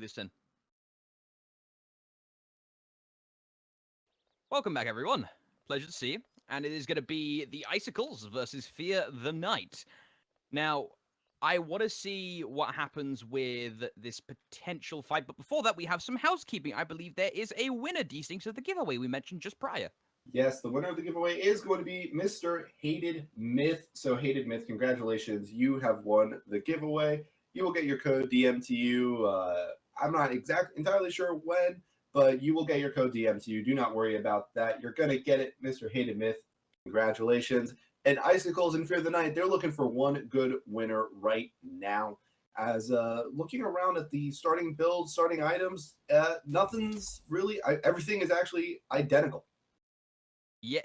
copy this in. Welcome back, everyone. Pleasure to see you. And it is going to be the Icicles versus Fear the Night. Now, I want to see what happens with this potential fight. But before that, we have some housekeeping. I believe there is a winner, distinct of the giveaway we mentioned just prior. Yes, the winner of the giveaway is going to be Mr. Hated Myth. So, Hated Myth, congratulations. You have won the giveaway. You will get your code DM to you. I'm not entirely sure when, but you will get your code DM to you. Do not worry about that. You're going to get it, Mr. Hated Myth. Congratulations. And Icicles and Fear the Night, they're looking for one good winner right now. As looking around at the starting builds, starting items, nothing's really, everything is actually identical. Yeah,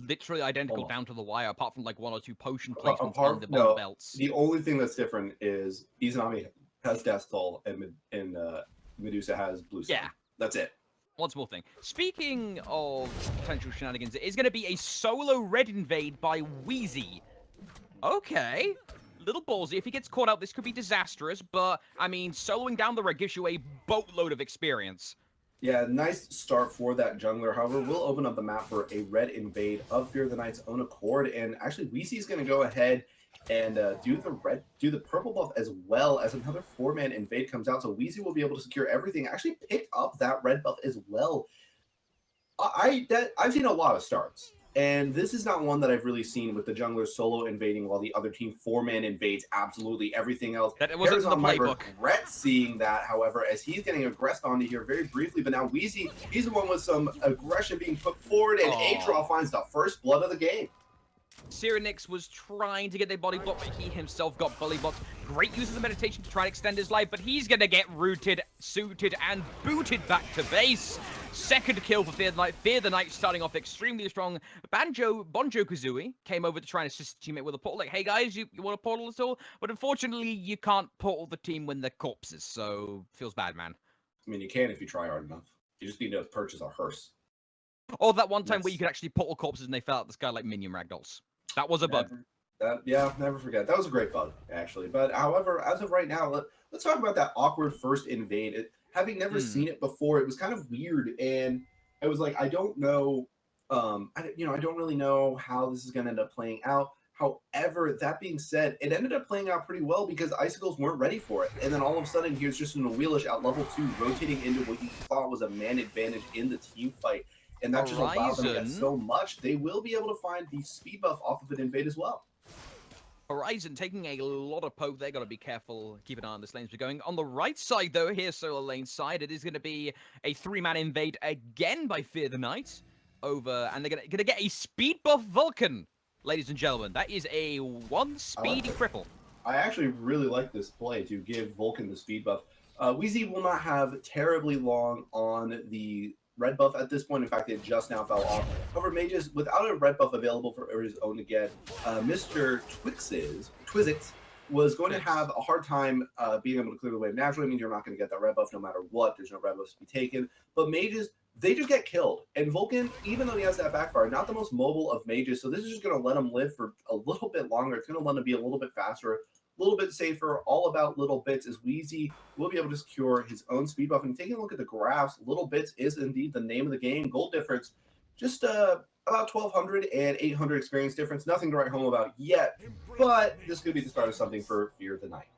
literally identical Almost. down to the wire, apart from like one or two potion placements on the belts. The only thing that's different is Izanami has Death Toll and Medusa has Blue Sun. Yeah. That's it. One small thing. Speaking of potential shenanigans, it is going to be a solo red invade by Wheezy. Okay. Little ballsy. If he gets caught out, this could be disastrous, but, I mean, soloing down the red gives you a boatload of experience. Yeah, nice start for that jungler. However, we'll open up the map for a red invade of Fear the Night's own accord, and actually Wheezy's going to go ahead and do the purple buff as well as another 4-man invade comes out. So Wheezy will be able to secure everything. Actually pick up that red buff as well. I've seen a lot of starts, and this is not one that I've really seen with the jungler solo invading while the other team 4-man invades absolutely everything else. That wasn't in the playbook. Regret seeing that, however, as he's getting aggressed onto here very briefly, but now Wheezy, he's the one with some aggression being put forward, and Atraw finds the first blood of the game. Cyrenix was trying to get their body blocked, but he himself got bully blocked. Great use of the meditation to try and extend his life, but he's going to get rooted, suited, and booted back to base. Second kill for Fear the Night. Fear the Night starting off extremely strong. Banjo-Kazooie came over to try and assist his teammate with a portal. Like, hey guys, you want a portal at all? But unfortunately, you can't portal the team when they're corpses, so feels bad, man. I mean, you can if you try hard enough. You just need to purchase a hearse. Or that one time where you could actually portal corpses and they fell out the sky like minion ragdolls. That was a bug. Never forget. That was a great bug, actually. But however, as of right now, let's talk about that awkward first invade. Having never seen it before, it was kind of weird, and I was like, I don't know, I don't really know how this is going to end up playing out. However, that being said, it ended up playing out pretty well because Icicles weren't ready for it, and then all of a sudden, he was just in a wheelish at level 2, rotating into what you thought was a man advantage in the team fight. And that just allowed them to get so much. They will be able to find the speed buff off of an invade as well. Horizon taking a lot of poke. They got to be careful. Keep an eye on this lane as we're going. On the right side, though, here, solo lane side, it is going to be a 3-man invade again by Fear the Night. Over, and they're going to get a speed buff Vulcan, ladies and gentlemen. That is a 1 speedy cripple. I actually really like this play to give Vulcan the speed buff. Wheezy will not have terribly long on the red buff at this point. In fact, it just now fell off. However, Mages, without a red buff available for his own to get, Mr. Twizzix was going to have a hard time being able to clear the wave naturally. I mean, you're not going to get that red buff no matter what. There's no red buffs to be taken. But Mages, they just get killed. And Vulcan, even though he has that backfire, not the most mobile of Mages, so this is just going to let him live for a little bit longer. It's going to let him be a little bit faster, a little bit safer, all about little bits, as Wheezy will be able to secure his own speed buff. And taking a look at the graphs, little bits is indeed the name of the game. Gold difference, just about 1,200 and 800 experience difference. Nothing to write home about yet, but this could be the start of something for Fear the Night.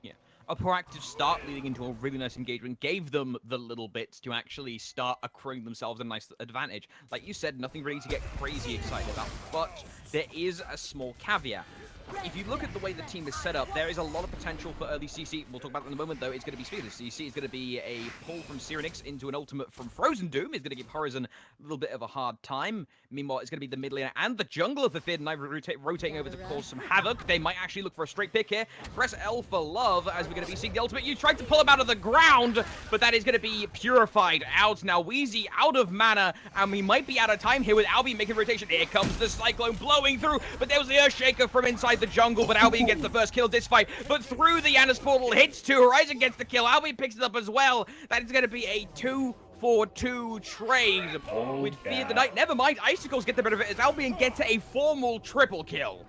Yeah, a proactive start leading into a really nice engagement gave them the little bits to actually start accruing themselves a nice advantage. Like you said, nothing really to get crazy excited about, but there is a small caveat. If you look at the way the team is set up, there is a lot of potential for early CC. We'll talk about that in a moment, though. It's going to be speedless. CC is going to be a pull from Cyrenix into an ultimate from Frozen Doom. It's going to give Horizon a little bit of a hard time. Meanwhile, it's going to be the mid laner and the jungler for Fear the Night rotating over to cause some havoc. They might actually look for a straight pick here. Press L for love, as we're going to be seeing the ultimate. You tried to pull him out of the ground, but that is going to be purified out. Now, Wheezy out of mana, and we might be out of time here with Albion making rotation. Here comes the Cyclone blowing through, but there was the Earthshaker from inside the jungle, but Albion gets the first kill of this fight. But through the Yanis portal, hits 2. Horizon gets the kill. Albion picks it up as well. That is going to be a 2-for-2 trade with Fear the Night. Never mind, Icicles get the bit of it as Albion gets a formal triple kill.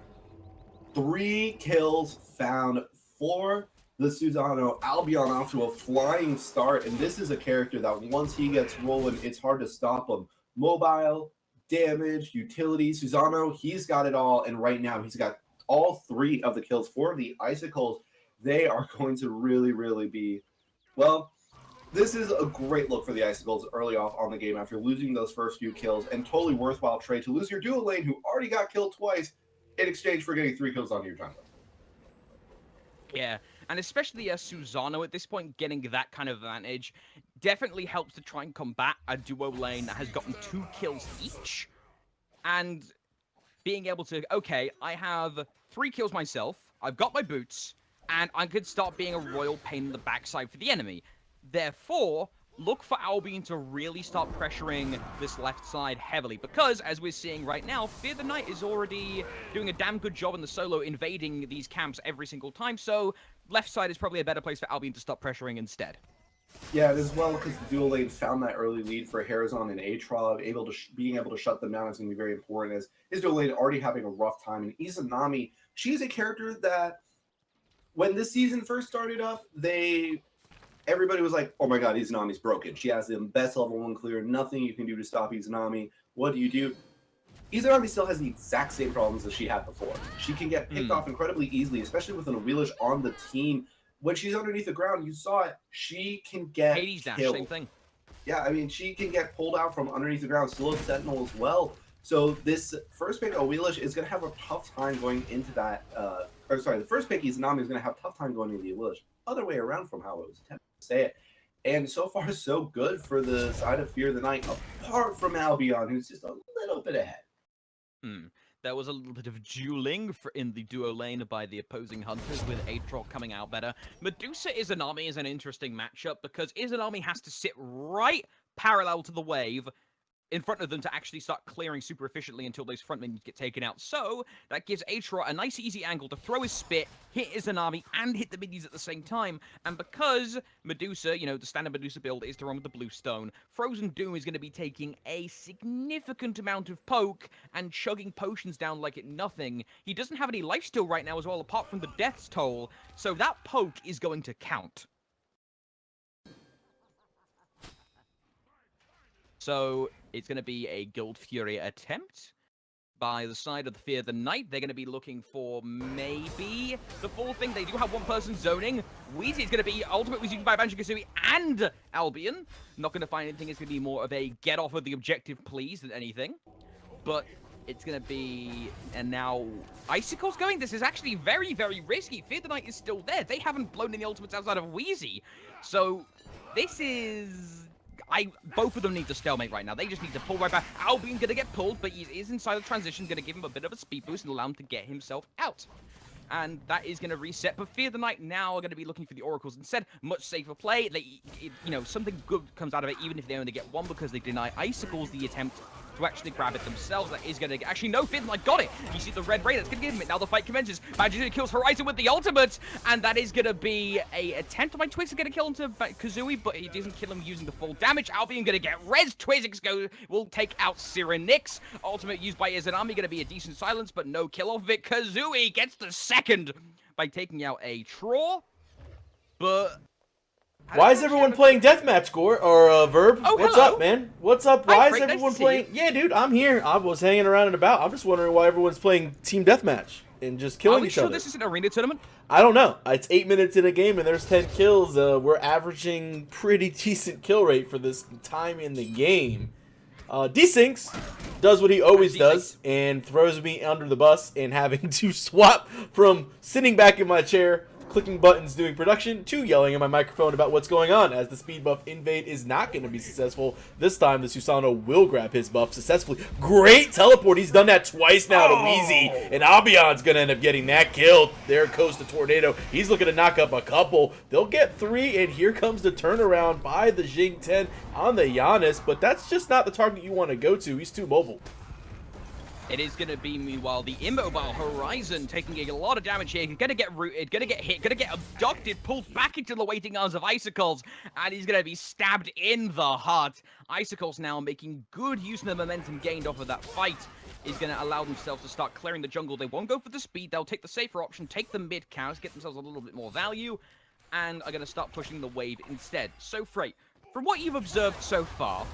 3 kills found for the Susano. Albion off to a flying start, and this is a character that once he gets rolling, it's hard to stop him. Mobile, damage, utility. Susano, he's got it all, and right now he's got all 3 of the kills for the Icicles. They are going to really be, well, this is a great look for the Icicles early off on the game after losing those first few kills, and totally worthwhile trade to lose your duo lane who already got killed twice in exchange for getting 3 kills on your jungler. Yeah, and especially Susano at this point getting that kind of advantage definitely helps to try and combat a duo lane that has gotten 2 kills each. And being able to, okay, I have 3 kills myself, I've got my boots, and I could start being a royal pain in the backside for the enemy. Therefore, look for Albion to really start pressuring this left side heavily, because, as we're seeing right now, Fear the Knight is already doing a damn good job in the solo invading these camps every single time, so left side is probably a better place for Albion to stop pressuring instead. Yeah, as well, because the dual lane found that early lead for Harazon and Aatrox, being able to shut them down is going to be very important, as his dual lane already having a rough time. And Izanami, she's a character that, when this season first started up, everybody was like, oh my god, Izanami's broken. She has the best level 1 clear, nothing you can do to stop Izanami. What do you do? Izanami still has the exact same problems as she had before. She can get picked off incredibly easily, especially with an Awilish on the team. When she's underneath the ground, you saw it, she can get Hades dash, killed. same thing. Yeah, I mean, she can get pulled out from underneath the ground, still a Sentinel as well. So this first pick, Awilish, is going to have a tough time going into that, the first pick, Izanami, is going to have a tough time going into the Awilish. Other way around from how it was attempted to say it. And so far, so good for the side of Fear the Night, apart from Albion, who's just a little bit ahead. There was a little bit of dueling in the duo lane by the opposing hunters, with Aatrox coming out better. Medusa Izanami is an interesting matchup, because Izanami has to sit right parallel to the wave in front of them to actually start clearing super efficiently until those front minions get taken out. So that gives Aatrox a nice easy angle to throw his spit, hit Izanami, and hit the minions at the same time. And because Medusa, you know, the standard Medusa build is to run with the blue stone, Frozen Doom is going to be taking a significant amount of poke and chugging potions down like it nothing. He doesn't have any lifesteal right now as well, apart from the death's toll, so that poke is going to count. So it's going to be a Guild Fury attempt by the side of the Fear the Night. They're going to be looking for maybe the full thing. They do have one person zoning. Wheezy is going to be ultimate was used by Banjo-Kazooie and Albion. Not going to find anything. It's going to be more of a get off of the objective, please, than anything. But it's going to be, and now Icicles going. This is actually very, very risky. Fear the Night is still there. They haven't blown any ultimates outside of Wheezy. So this is... both of them need to stalemate right now. They just need to pull right back. Albion gonna get pulled, but he is inside the transition, gonna give him a bit of a speed boost and allow him to get himself out. And that is gonna reset. But Fear the Night now are gonna be looking for the oracles instead. Much safer play. You know, something good comes out of it, even if they only get one, because they deny Icicles the attempt to actually grab it themselves. That is going to... Actually, no, Fear the Night got it. You see the red ray, that's going to give him it. Now the fight commences. Banjo kills Horizon with the ultimate, and that is going to be a attempt by Twiz to get a kill into Kazooie, but he doesn't kill him using the full damage. Albion going to get res. Twiz will take out Cyrenix. Ultimate used by Izanami, going to be a decent silence, but no kill off of it. Kazooie gets the second by taking out a Traw, but... Why is everyone playing deathmatch, Gore? Or Verb? Oh, what's hello. up, man? What's up? Why is Frank, everyone nice to see playing? Yeah, dude, I'm here. I was hanging around and about. I'm just wondering why everyone's playing team deathmatch and just killing each sure other. This is an arena tournament? I don't know. It's 8 minutes in a game and there's 10 kills. We're averaging pretty decent kill rate for this time in the game. Desyncs does what he always does and throws me under the bus and having to swap from sitting back in my chair, clicking buttons doing production, to yelling at my microphone about what's going on, as the speed buff invade is not going to be successful. This time the Susano will grab his buff successfully. Great teleport. He's done that twice now to Wheezy, and Albion's going to end up getting that killed. There goes the tornado. He's looking to knock up a couple. They'll get 3, and here comes the turnaround by the Jing 10 on the Giannis, but that's just not the target you want to go to. He's too mobile. It is going to be, meanwhile, the immobile Horizon taking a lot of damage here. He's going to get rooted, going to get hit, going to get abducted, pulled back into the waiting arms of Icicles, and he's going to be stabbed in the heart. Icicles now making good use of the momentum gained off of that fight is going to allow themselves to start clearing the jungle. They won't go for the speed. They'll take the safer option, take the mid cows, get themselves a little bit more value. and are going to start pushing the wave instead. So, Frey, from what you've observed so far,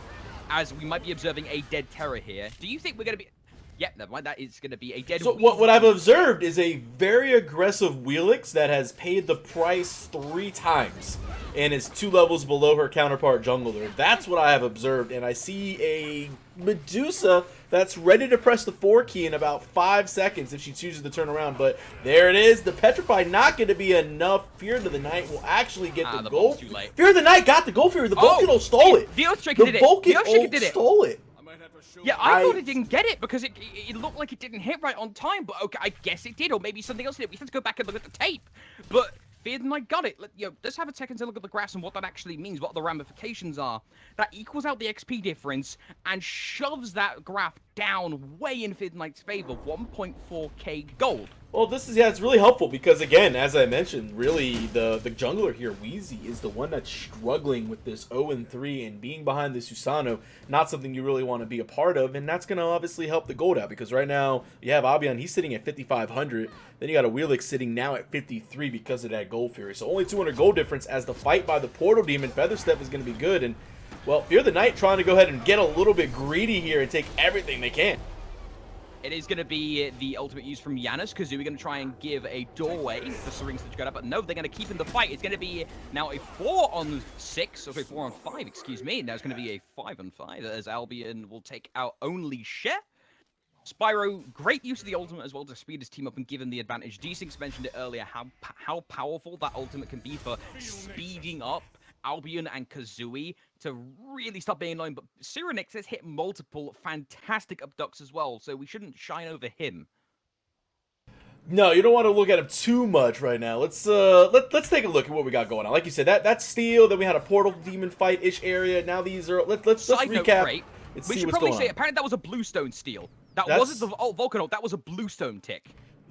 as we might be observing a dead Terror here, do you think we're going to be... Yep, never mind, that is going to be a dead So Weezy. what I've observed is a very aggressive Wheelix that has paid the price 3 times and is 2 levels below her counterpart jungler. That's what I have observed, and I see a Medusa that's ready to press the 4 key in about 5 seconds if she chooses to turn around. But there it is. The Petrify not going to be enough. Fear of the Night will actually get the goal. Too late. Fear of the Night got the goal. Fear. The Vulcan ult stole it. The Earthshaker did it. Vulcan The Earthshaker ult did it. stole it. Yeah, I thought it didn't get it because it looked like it didn't hit right on time, but okay, I guess it did, or maybe something else did. We have to go back and look at the tape. But Fear the Night got it. Let's have a second to look at the graphs and what that actually means, what the ramifications are. That equals out the XP difference and shoves that graph down way in Fear the Night's favor, 1.4k gold. Well, this is, yeah, it's really helpful because, again, as I mentioned, really the jungler here, Weezy, is the one that's struggling with this 0-3 and being behind this Susano, not something you really want to be a part of, and that's going to obviously help the gold out because right now you have Abian, he's sitting at 5,500, then you got a Wheelix sitting now at 53 because of that gold fury, so only 200 gold difference as the fight by the Portal Demon, Featherstep is going to be good, and, well, Fear the Night trying to go ahead and get a little bit greedy here and take everything they can. It is going to be the ultimate use from Janus. Kazooie going to try and give a doorway for Syrinx to go up, but no, they're going to keep in the fight. It's going to be now a 4-on-6, or 4-on-5, excuse me. Now it's going to be a 5-on-5 as Albion will take out only Share. Spyro, great use of the ultimate as well to speed his team up and give him the advantage. D6 mentioned it earlier, how powerful that ultimate can be for speeding up Albion and Kazooie to really stop being annoying, but Syrinx has hit multiple fantastic abducts as well, so we shouldn't shine over him. No, you don't want to look at him too much right now. Let's take a look at what we got going on. Like you said, that's Steel. Then we had a Portal Demon fight-ish area. Now these are let's recap. Note, and we see should what's probably going say on. apparently that was a Bluestone Steel. That wasn't the Vulcan ult. That was a Bluestone tick.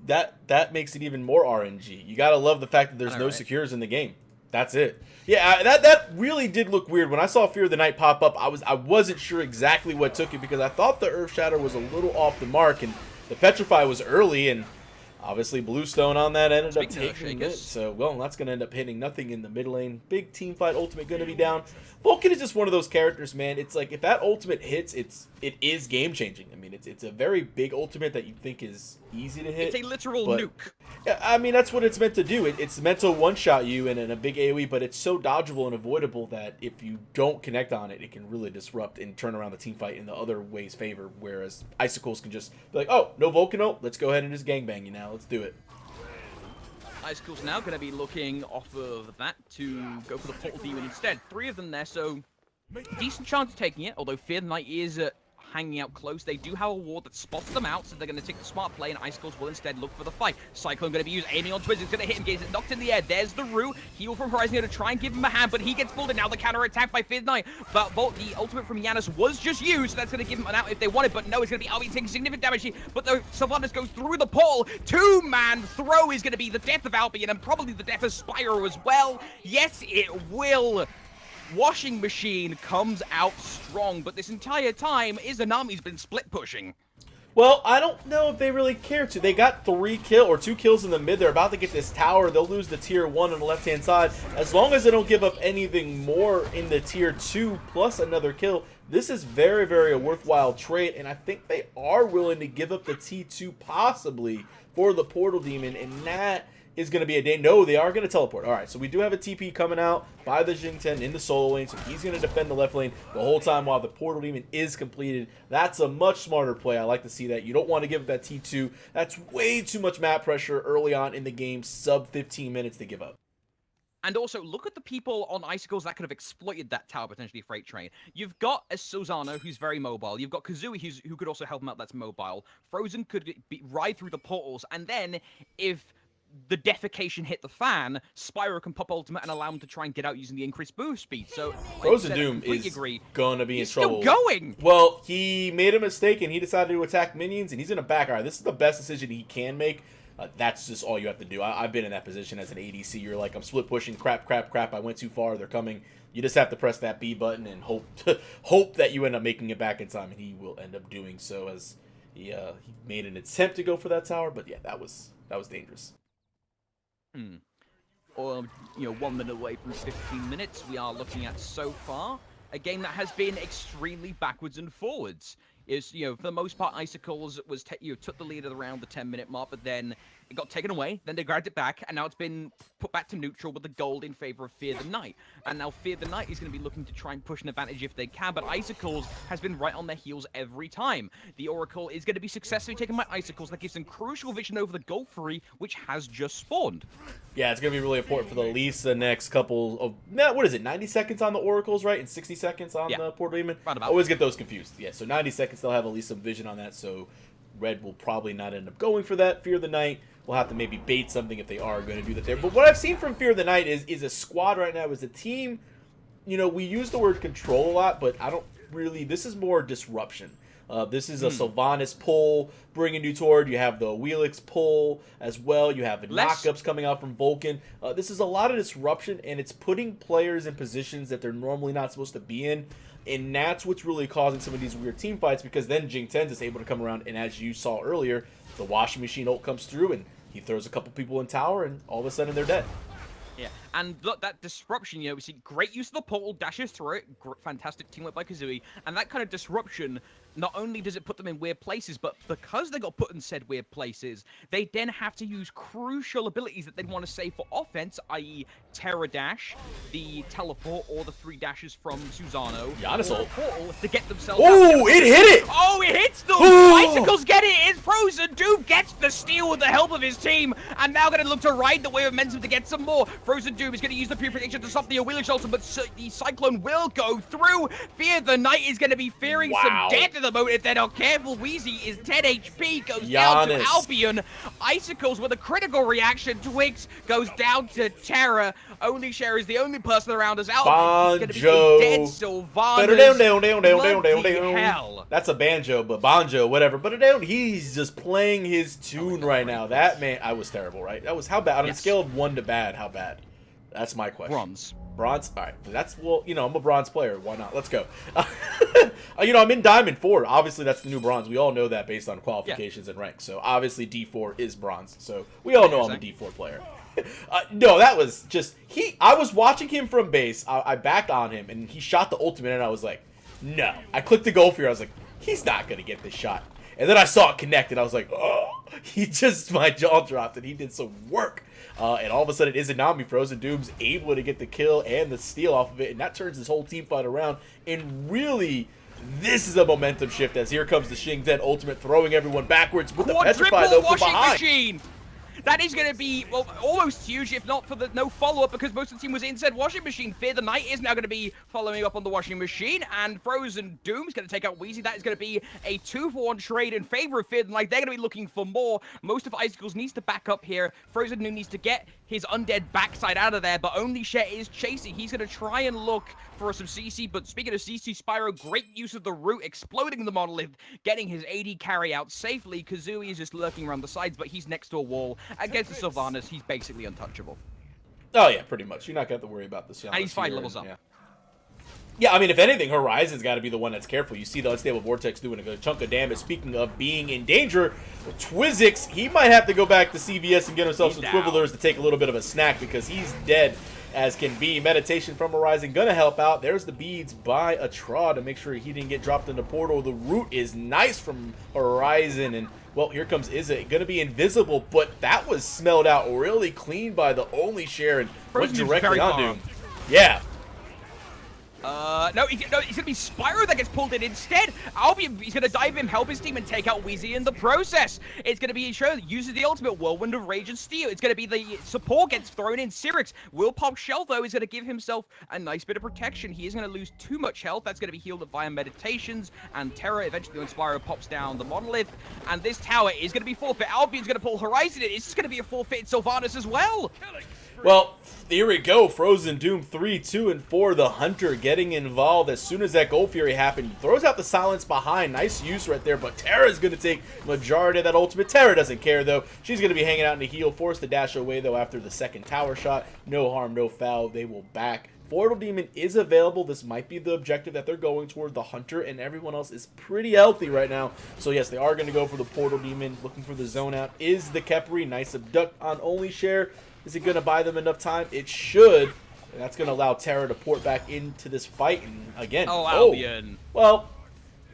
That makes it even more RNG. You gotta love the fact that there's no secures in the game. That's it. Yeah, that really did look weird. When I saw Fear of the Night pop up, I wasn't sure exactly what took it because I thought the Earth Shatter was a little off the mark and the Petrify was early and obviously Bluestone on that ended up taking it. So, well, that's going to end up hitting nothing in the mid lane. Big team fight ultimate going to be down. Vulcan is just one of those characters, man. It's like if that ultimate hits, it is game changing. I mean, it's a very big ultimate that you think is easy to hit. It's a literal nuke. I mean, that's what it's meant to do. It's meant to one-shot you in a big AoE, but it's so dodgeable and avoidable that if you don't connect on it, it can really disrupt and turn around the team fight in the other way's favor, whereas Icicles can just be like, oh, no Vulcan ult, let's go ahead and just gangbang you now. Let's do it. Icicles now going to be looking off of that to go for the Portal Demon instead. 3 of them there, so decent chance of taking it, although Fear the Night is hanging out close. They do have a ward that spots them out, so they're going to take the smart play, and Icicles will instead look for the fight. Cyclone going to be used, aiming on Twiz. It's going to hit him, gets it knocked in the air. There's the root. Heal from Horizon here to try and give him a hand, but he gets pulled in. Now the counter attack by Fear the Night. But the ultimate from Janus was just used, so that's going to give him an out if they want it, but no, it's going to be Albion taking significant damage here. But the Sylvanas goes through the portal. 2-man throw is going to be the death of Albion, and probably the death of Spyro as well. Yes, it will. Washing Machine comes out strong, but this entire time, Izanami's been split pushing. Well, I don't know if they really care to. They got 2 kills in the mid. They're about to get this tower. They'll lose the tier 1 on the left-hand side. As long as they don't give up anything more in the tier 2 plus another kill, this is very, very a worthwhile trade. And I think they are willing to give up the T2 possibly for the Portal Demon, and that is going to be a day. No, they are going to teleport. All right, so we do have a TP coming out by the Jingten in the solo lane, so he's going to defend the left lane the whole time while the Portal Demon is completed. That's a much smarter play. I like to see that. You don't want to give that T2. That's way too much map pressure early on in the game, sub 15 minutes to give up. And also, look at the people on Icicles that could have exploited that tower, potentially Freight Train. You've got a Susano, who's very mobile. You've got Kazooie, who could also help him out, that's mobile. Frozen could ride through the portals. And then, if the defecation hit the fan, Spyro can pop ultimate and allow him to try and get out using the increased move speed. So Frozen Doom is going to be in trouble. He's still going! Well, he made a mistake and he decided to attack minions and he's in a back. All right, this is the best decision he can make. That's just all you have to do. I've been in that position as an ADC. You're like, I'm split pushing, crap. I went too far. They're coming. You just have to press that B button and hope that you end up making it back in time, and he will end up doing so. As he made an attempt to go for that tower, but yeah, that was dangerous. 1 minute away from 15 minutes. We are looking at so far a game that has been extremely backwards and forwards. Is for the most part, Icicles was took the lead at around the 10-minute mark, but then it got taken away. Then they grabbed it back, and now it's been put back to neutral with the gold in favor of Fear the Night. And now Fear the Night is going to be looking to try and push an advantage if they can, but Icicles has been right on their heels every time. The Oracle is going to be successfully taken by Icicles. That gives them crucial vision over the gold free, which has just spawned. Yeah, it's going to be really important for at least the next couple of, what is it, 90 seconds on the Oracles, right? And 60 seconds on the Portal Demon? I always get those confused. Yeah, so 90 seconds, they'll have at least some vision on that, so Red will probably not end up going for that. Fear the Night will have to maybe bait something if they are going to do that there. But what I've seen from Fear the Night is a squad right now, is a team, we use the word control a lot, but I don't really, this is more disruption. This is a Sylvanas pull, bringing you toward. You have the Wheelix pull as well. You have knockups coming out from Vulcan. This is a lot of disruption, and it's putting players in positions that they're normally not supposed to be in. And that's what's really causing some of these weird team fights, because then Jing Tens is able to come around, and as you saw earlier, the washing machine ult comes through, and he throws a couple people in tower, and all of a sudden they're dead. Yeah, and look, that disruption, we see great use of the portal, dashes through it, fantastic teamwork by Kazooie, and that kind of disruption, not only does it put them in weird places, but because they got put in said weird places, they then have to use crucial abilities that they'd want to save for offense, i.e. Terra Dash, the teleport, or the 3 dashes from Susano, Giannis ult. Portal, to get themselves Oh, it hit it! Oh, it hits them! Icicles get it! It's Frozen Doom gets the steal with the help of his team, and now going to look to ride the wave of momentum to get some more. Frozen Doom is going to use the purification to stop the Wheelish ultimate, but the Cyclone will go through. Fear the Night is going to be fearing some death at the moment if they're not careful. Wheezy is 10 HP, goes down to Albion. Icicles with a critical reaction. Twigs goes down to Terra. Only Cher is the only person around us. Albion is going to be dead. Sylvanas. Hell. That's a banjo, but banjo, whatever. But he's just playing his tune right now. That man, I was terrible, right? That was how bad? On a scale of 1 to bad, how bad? That's my question. Bronze. Bronze? All right. That's, well, I'm a bronze player. Why not? Let's go. I'm in Diamond 4. Obviously, that's the new bronze. We all know that based on qualifications and ranks. So, obviously, D4 is bronze. So, we all know I'm a D4 player. No, that was just, I was watching him from base. I backed on him, and he shot the ultimate, and I was like, no. I clicked the goal for you. I was like, he's not going to get this shot. And then I saw it connect, and I was like, oh. My jaw dropped, and he did some work. And all of a sudden, Izanami, Frozen Doom's able to get the kill and the steal off of it, and that turns this whole team fight around. And really, this is a momentum shift, as here comes the Jing Ten ultimate, throwing everyone backwards with the Petrify, though, from behind. Machine! That is going to be, well, almost huge, if not for the no follow-up, because most of the team was inside washing machine. Fear the Night is now going to be following up on the washing machine, and Frozen Doom is going to take out Wheezy. That is going to be a 2-for-1 trade in favor of Fear the Night. They're going to be looking for more. Most of Icicles needs to back up here. Frozen Doom needs to get his undead backside out of there, but only Shet is chasing. He's going to try and look for some CC, but speaking of CC, Spyro, great use of the root, exploding the monolith, getting his AD carry out safely. Kazooie is just lurking around the sides, but he's next to a wall. Against the Sylvanas, he's basically untouchable. Oh, yeah, pretty much. You're not going to have to worry about this. And he's 5 levels up. Yeah, I mean, if anything, Horizon's got to be the one that's careful. You see the Unstable Vortex doing a good chunk of damage. Speaking of being in danger, Twizzix, he might have to go back to CVS and get himself some Swivelers to take a little bit of a snack, because he's dead as can be. Meditation from Horizon gonna help out. There's the beads by Atraw to make sure he didn't get dropped in the portal. The root is nice from Horizon, and well, here comes Izza. Gonna be invisible, but that was smelled out really clean by the only share and went directly on Doom. Yeah. No, he's gonna be Spyro that gets pulled in instead. Albion, he's gonna dive in, help his team, and take out Wheezy in the process. It's gonna be Sho that uses the ultimate Whirlwind of Rage and Steel. It's gonna be the support gets thrown in. Cyrix will pop Shell, though. He's gonna give himself a nice bit of protection. He isn't gonna lose too much health. That's gonna be healed up via meditations and Terror. Eventually, when Spyro pops down the monolith, and this tower is gonna be forfeit. Albion's gonna pull Horizon in. It's just gonna be a forfeit in Sylvanas as well. Well, here we go. Frozen Doom 3, 2, and 4. The Hunter getting involved as soon as that Gold Fury happened. Throws out the silence behind. Nice use right there, but Terra's going to take majority of that ultimate. Terra doesn't care, though. She's going to be hanging out in the heal. Force the dash away, though, after the second tower shot. No harm, no foul. They will back. Portal Demon is available. This might be the objective that they're going toward. The Hunter and everyone else is pretty healthy right now. So, yes, they are going to go for the Portal Demon. Looking for the zone out is the Kepri. Nice abduct on only share. Is it going to buy them enough time? It should. And that's going to allow Terra to port back into this fight. And again, Albion. Well,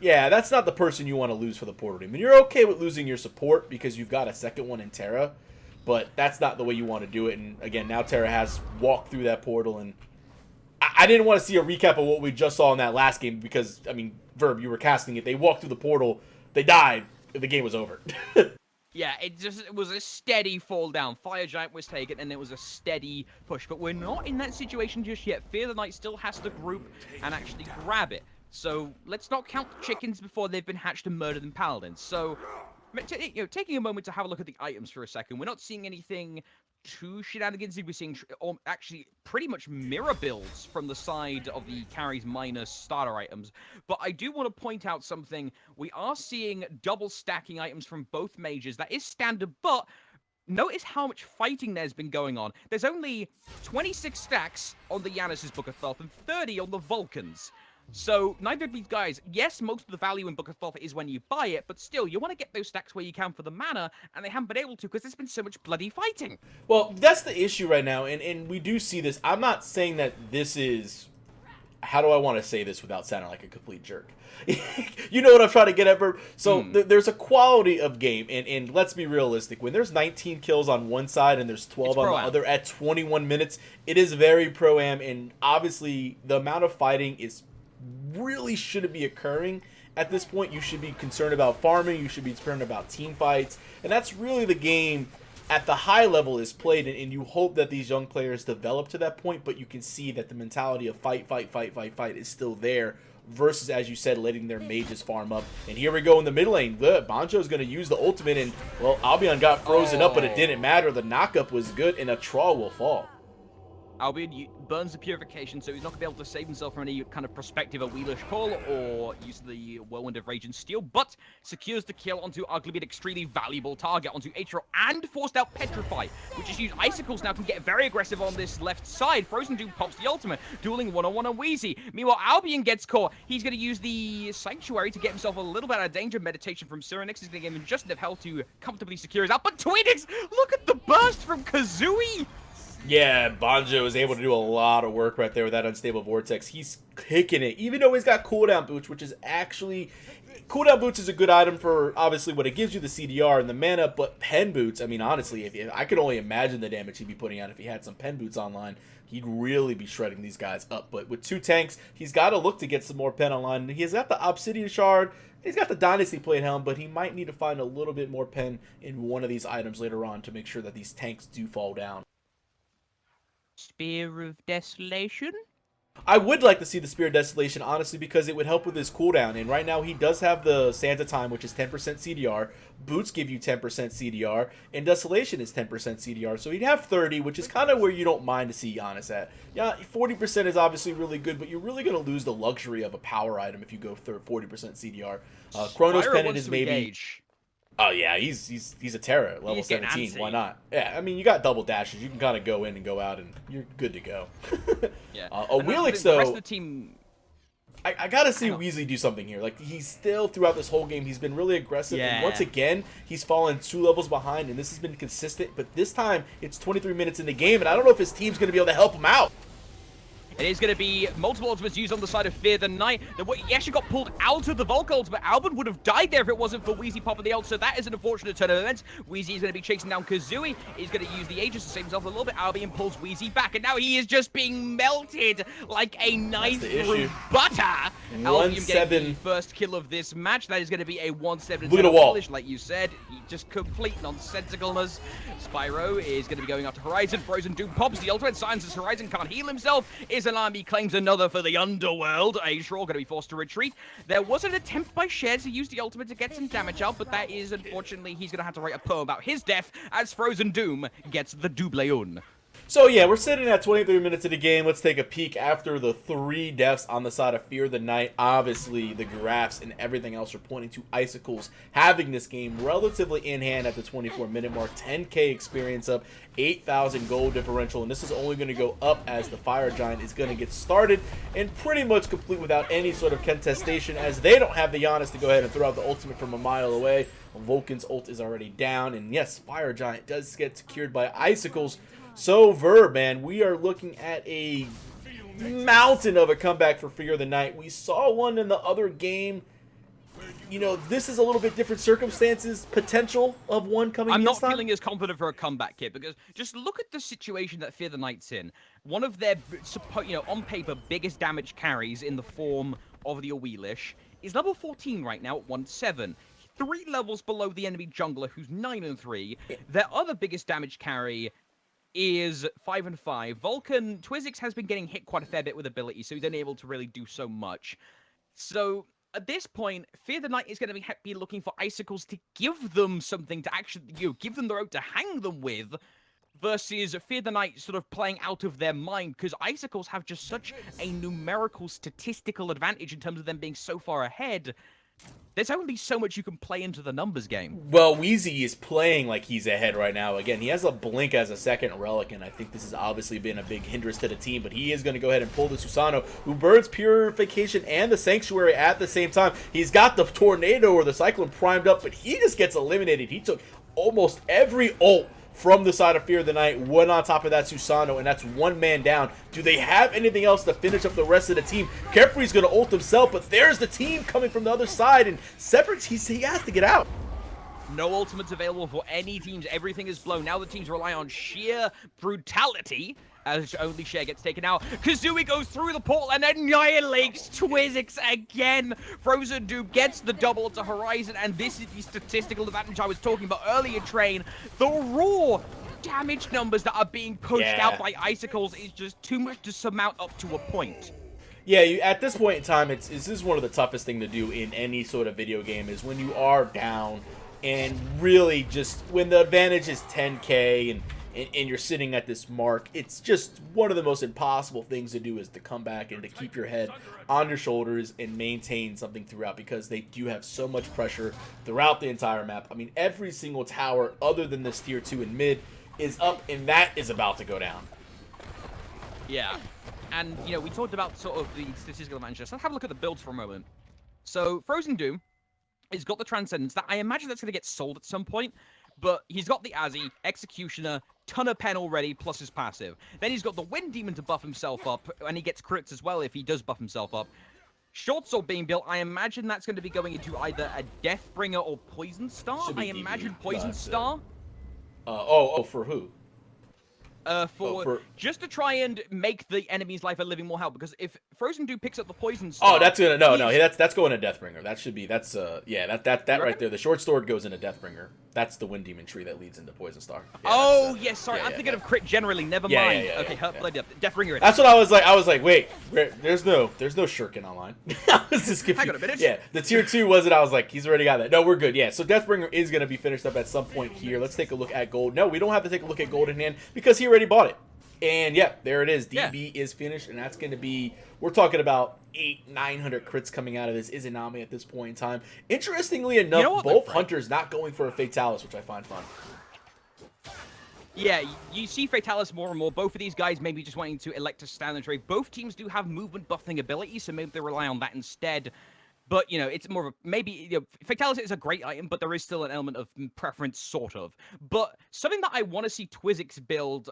yeah, that's not the person you want to lose for the portal team. And you're okay with losing your support because you've got a second one in Terra. But that's not the way you want to do it. And again, now Terra has walked through that portal. And I didn't want to see a recap of what we just saw in that last game because, I mean, Verb, you were casting it. They walked through the portal. They died. The game was over. Yeah, it was a steady fall down. Fire Giant was taken, and it was a steady push. But we're not in that situation just yet. Fear the Night still has to group and actually grab it. So let's not count the chickens before they've been hatched and murdered in Paladins. So, taking a moment to have a look at the items for a second, we're not seeing anything too shenanigans. We're seeing actually pretty much mirror builds from the side of the carries minus starter items. But I do want to point out something. We are seeing double stacking items from both mages. That is standard, but notice how much fighting there's been going on. There's only 26 stacks on the Yanis's Book of Thoth and 30 on the Vulcans. So, neither of these guys, yes, most of the value in Book of Thoth is when you buy it, but still, you want to get those stacks where you can for the mana, and they haven't been able to because there's been so much bloody fighting. Well, that's the issue right now, and we do see this. I'm not saying that this is... How do I want to say this without sounding like a complete jerk? You know what I'm trying to get at, Verb? So, there's a quality of game, and let's be realistic. When there's 19 kills on one side and there's 12 on the other at 21 minutes, it is very pro-am, and obviously, the amount of fighting is... really shouldn't be occurring at this point. You should be concerned about farming. You should be concerned about team fights. And that's really the game at the high level is played. And you hope that these young players develop to that point. But you can see that the mentality of fight is still there. Versus, as you said, letting their mages farm up. And here we go in the mid lane. Banjo's going to use the ultimate. And, well, Albion got frozen up, but it didn't matter. The knockup was good. And a Troll will fall. Albion burns the Purification, so he's not going to be able to save himself from any kind of prospective of Wheelish Call or use the Whirlwind of Rage and Steel, but secures the kill onto arguably an extremely valuable target, onto Atro, and forced out Petrify, which is used. Icicles now can get very aggressive on this left side. Frozen Doom pops the ultimate, dueling one-on-one on Wheezy. Meanwhile, Albion gets caught. He's going to use the Sanctuary to get himself a little bit out of danger. Meditation from Cyrenix is going to give him just enough health to comfortably secure his out. But Tweenix, look at the burst from Kazooie! Yeah, Banjo is able to do a lot of work right there with that Unstable Vortex. He's kicking it, even though he's got cooldown boots, which is actually... Cooldown boots is a good item for, obviously, what it gives you, the CDR and the mana, but pen boots, I mean, honestly, if I could only imagine the damage he'd be putting out if he had some pen boots online. He'd really be shredding these guys up. But with 2 tanks, he's got to look to get some more pen online. He's got the Obsidian Shard, he's got the Dynasty Plate Helm, but he might need to find a little bit more pen in one of these items later on to make sure that these tanks do fall down. Spear of Desolation? I would like to see the Spear of Desolation, honestly, because it would help with his cooldown. And right now, he does have the Santa Time, which is 10% CDR. Boots give you 10% CDR. And Desolation is 10% CDR. So he'd have 30, which is kind of where you don't mind to see Giannis at. Yeah, 40% is obviously really good, but you're really going to lose the luxury of a power item if you go 40% CDR. Chronos Pendant is maybe... Engage. Oh yeah, he's a Terra, level 17. Why not? Yeah, I mean, you got double dashes. You can kind of go in and go out, and you're good to go. Yeah. Wheelix, though, the rest of the team... I gotta see Weasley do something here. Like, he's still, throughout this whole game, he's been really aggressive. Yeah. And once again, he's fallen 2 levels behind, and this has been consistent. But this time, it's 23 minutes in the game, and I don't know if his team's going to be able to help him out. It is going to be multiple ultimates used on the side of Fear the Night. He actually got pulled out of the Volk ultimate. Albin would have died there if it wasn't for Wheezy popping the ult, so that is an unfortunate turn of events. Wheezy is going to be chasing down Kazooie. He's going to use the Aegis to save himself a little bit. Albion pulls Wheezy back, and now he is just being melted like a knife through butter. Albion getting the first kill of this match. That is going to be a 1-7 Look at the wall. Like you said, just complete nonsensicalness. Spyro is going to be going after Horizon. Frozen Doom pops the ultimate. Silences Horizon, can't heal himself. Army claims another for the Underworld. Ashraw going to be forced to retreat. There was an attempt by Shed to use the ultimate to get some damage out, but that is, unfortunately, he's going to have to write a poem about his death as Frozen Doom gets the Doubleon. So yeah, we're sitting at 23 minutes of the game. Let's take a peek after the 3 deaths on the side of Fear the Night. Obviously, the graphs and everything else are pointing to Icicles having this game relatively in hand at the 24-minute mark. 10k experience up, 8,000 gold differential, and this is only going to go up as the Fire Giant is going to get started and pretty much complete without any sort of contestation, as they don't have the Giannis to go ahead and throw out the ultimate from a mile away. Vulcan's ult is already down, and yes, Fire Giant does get secured by Icicles. So, Verb, man, we are looking at a mountain of a comeback for Fear of the Night. We saw one in the other game. You know, this is a little bit different circumstances, potential of one coming I'm not this time. feeling as confident for a comeback here because just look at the situation that Fear the Night's in. One of their, on paper, biggest damage carries in the form of the Awelish is level 14 right now at 1-7. 3 levels below the enemy jungler, who's 9-3. Their other biggest damage carry is 5-5. Vulcan, Twizzix has been getting hit quite a fair bit with abilities, so he's unable to really do so much. So at this point, Fear the Night is going to be looking for Icicles to give them something to actually, give them the rope to hang them with, versus Fear the Night sort of playing out of their mind, because Icicles have just such a numerical, statistical advantage in terms of them being so far ahead. There's only so much you can play into the numbers game. Well, Wheezy is playing like he's ahead right now. Again, he has a Blink as a second relic, and I think this has obviously been a big hindrance to the team, but he is going to go ahead and pull the Susano, who burns Purification and the Sanctuary at the same time. He's got the Tornado or the Cyclone primed up, but he just gets eliminated. He took almost every ult from the side of Fear of the Night, one on top of that Susano, and that's one man down. Do they have anything else to finish up the rest of the team? Carefree's going to ult himself, but there's the team coming from the other side, and Separate, he has to get out. No ultimates available for any teams. Everything is blown. Now the teams rely on sheer brutality as only Share gets taken out. Kazooie goes through the portal and annihilates Twizzix again. Frozen Doom gets the double to Horizon, and this is the statistical advantage I was talking about earlier, Train. The raw damage numbers that are being pushed out by Icicles is just too much to surmount up to a point. Yeah, at this point in time, this is one of the toughest thing to do in any sort of video game is when you are down and really just when the advantage is 10K and you're sitting at this mark, it's just one of the most impossible things to do is to come back and to keep your head on your shoulders and maintain something throughout, because they do have so much pressure throughout the entire map. I mean, every single tower other than this tier 2 in mid is up, and that is about to go down. Yeah, and, we talked about sort of the statistical advantage. Let's have a look at the builds for a moment. So, Frozen Doom has got the Transcendence. That I imagine that's going to get sold at some point. But he's got the Azzy, Executioner, ton of pen already, plus his passive. Then he's got the Wind Demon to buff himself up, and he gets crits as well if he does buff himself up. Short Sword being built, I imagine that's going to be going into either a Deathbringer or Poison Star. I imagine Poison Star. For who? Just to try and make the enemy's life a living more hell, because if Frozen Dew picks up the Poison Star... Oh, that's gonna... No, that's going to Deathbringer. That should be... That's, yeah, that right there. The Short Sword goes into Deathbringer. That's the Wind Demon tree that leads into Poison Star. Yeah, yes, sorry. I'm thinking of crit generally. Never mind. Okay, Deathbringer. That's what I was like. I was like, wait, there's no Shuriken online. I was just confused. Hang on a minute. Yeah, the tier 2 wasn't. I was like, he's already got that. No, we're good. Yeah, so Deathbringer is going to be finished up at some point here. Let's take a look at gold. No, we don't have to take a look at gold in hand because he already bought it. And yeah, there it is. DB is finished, and that's going to be, we're talking about 800-900 crits coming out of this Izanami at this point in time. Interestingly enough, both hunters not going for a Fatalis, which I find fun. Yeah, you see Fatalis more and more. Both of these guys maybe just wanting to elect to stand and trade. Both teams do have movement buffing abilities, so maybe they rely on that instead. But, it's more of a, maybe, Fatalis is a great item, but there is still an element of preference, sort of. But something that I want to see Twizzix build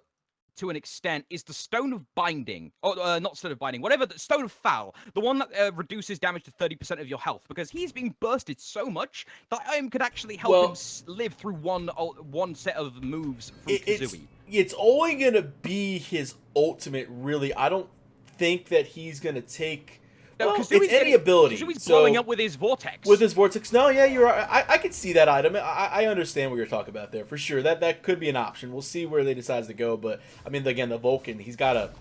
to an extent is the Stone of Binding, or not Stone of Binding, whatever, the Stone of Foul, the one that reduces damage to 30% of your health, because he's being bursted so much that item could actually help him live through one set of moves from Kazooie. It's only going to be his ultimate, really. I don't think that he's going to take... No, it's any ability. Kazooie's blowing up with his Vortex. With his Vortex. No, yeah, you're right. I could see that item. I understand what you're talking about there, for sure. That could be an option. We'll see where they decide to go. But, I mean, again, the Vulcan, he's got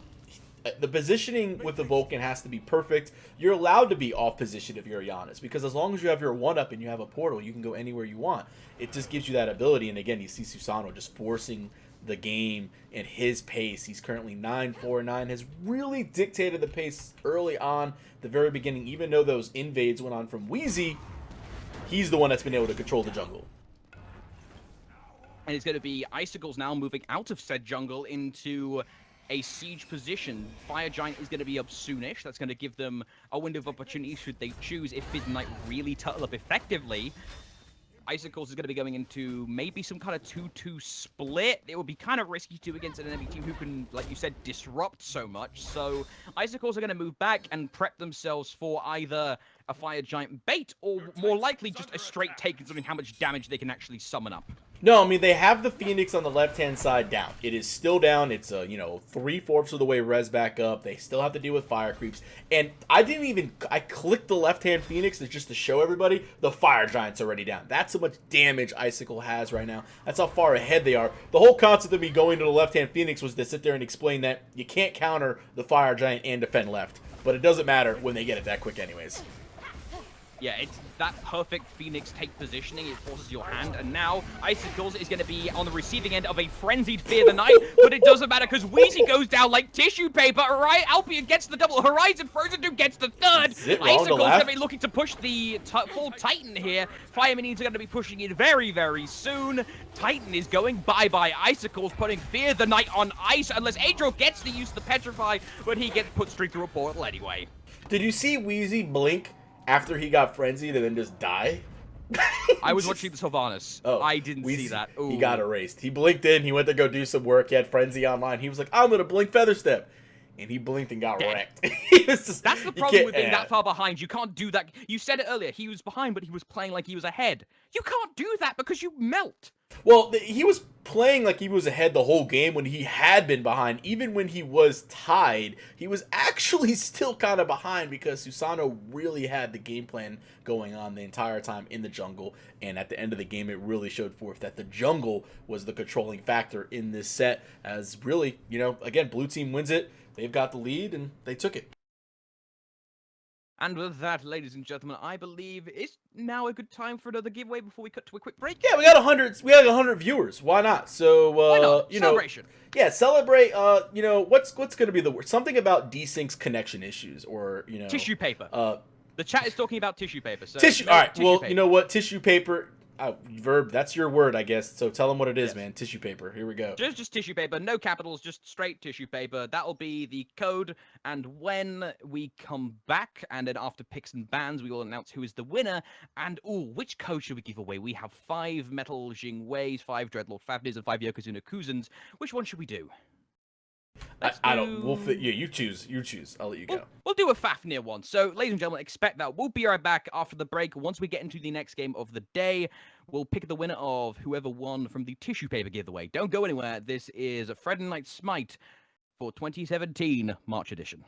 the positioning with the Vulcan has to be perfect. You're allowed to be off position if you're Giannis, because as long as you have your 1-up and you have a portal, you can go anywhere you want. It just gives you that ability. And, again, you see Susano just forcing the game in his pace. He's currently 9-4-9, has really dictated the pace early on, the very beginning. Even though those invades went on from Wheezy, he's the one that's been able to control the jungle. And it's going to be Icicles now moving out of said jungle into a siege position. Fire Giant is going to be up soonish. That's going to give them a window of opportunity should they choose. If Fear the Night really turtle up effectively, Icicles is going to be going into maybe some kind of 2-2 split. It would be kind of risky to do against an enemy team who can, like you said, disrupt so much. So Icicles are going to move back and prep themselves for either a Fire Giant bait or more likely just a straight take considering how much damage they can actually summon up. No, I mean, they have the Phoenix on the left-hand side down. It is still down. It's, 3/4 of the way res back up. They still have to deal with fire creeps. And I clicked the left-hand Phoenix just to show everybody the Fire Giant's already down. That's how much damage Icicle has right now. That's how far ahead they are. The whole concept of me going to the left-hand Phoenix was to sit there and explain that you can't counter the Fire Giant and defend left. But it doesn't matter when they get it that quick anyways. Yeah, it's that perfect Phoenix take positioning. It forces your hand, and now Icicles is going to be on the receiving end of a frenzied Fear the Night, but it doesn't matter because Wheezy goes down like tissue paper, alright? Albion gets the double, Horizon Frozen Doom gets the third. Icicles going to be looking to push the full Titan here. Fire Minions are going to be pushing in very, very soon. Titan is going bye-bye. Icicles putting Fear the Night on ice, unless Adriel gets the use of the Petrify, but he gets put straight through a portal anyway. Did you see Wheezy blink after he got frenzied and then just die? I was watching the Sylvanas. Oh, I didn't see that. Ooh. He got erased. He blinked in. He went to go do some work. He had Frenzy online. He was like, I'm going to blink Feather Step. And he blinked and got wrecked. That's the problem with being that far behind. You can't do that. You said it earlier. He was behind, but he was playing like he was ahead. You can't do that because you melt. Well, he was playing like he was ahead the whole game when he had been behind. Even when he was tied, he was actually still kind of behind because Susano really had the game plan going on the entire time in the jungle. And at the end of the game, it really showed forth that the jungle was the controlling factor in this set. As really, again, blue team wins it. They've got the lead, and they took it. And with that, ladies and gentlemen, I believe it's now a good time for another giveaway before we cut to a quick break. Yeah, we got 100. We got 100 viewers. Why not? So, why not? Celebration. Yeah, celebrate. What's going to be the word? Something about desync's connection issues, or tissue paper. The chat is talking about tissue paper. So tissue. All right. Well, you know what? Tissue paper. Verb, that's your word, I guess. So tell them what it is, man. Tissue paper. Here we go. Just tissue paper, no capitals, just straight tissue paper. That'll be the code. And when we come back, and then after picks and bans, we will announce who is the winner. And which code should we give away? We have 5 Metal Jingweis, 5 Dreadlord Fafnirs, and 5 Yokozuna Kuzens. Which one should we do? I don't. You choose. You choose. I'll let you go. We'll do a Fafnir one. So, ladies and gentlemen, expect that. We'll be right back after the break. Once we get into the next game of the day, we'll pick the winner of whoever won from the tissue paper giveaway. Don't go anywhere. This is Friday Night Smite for 2017 March edition.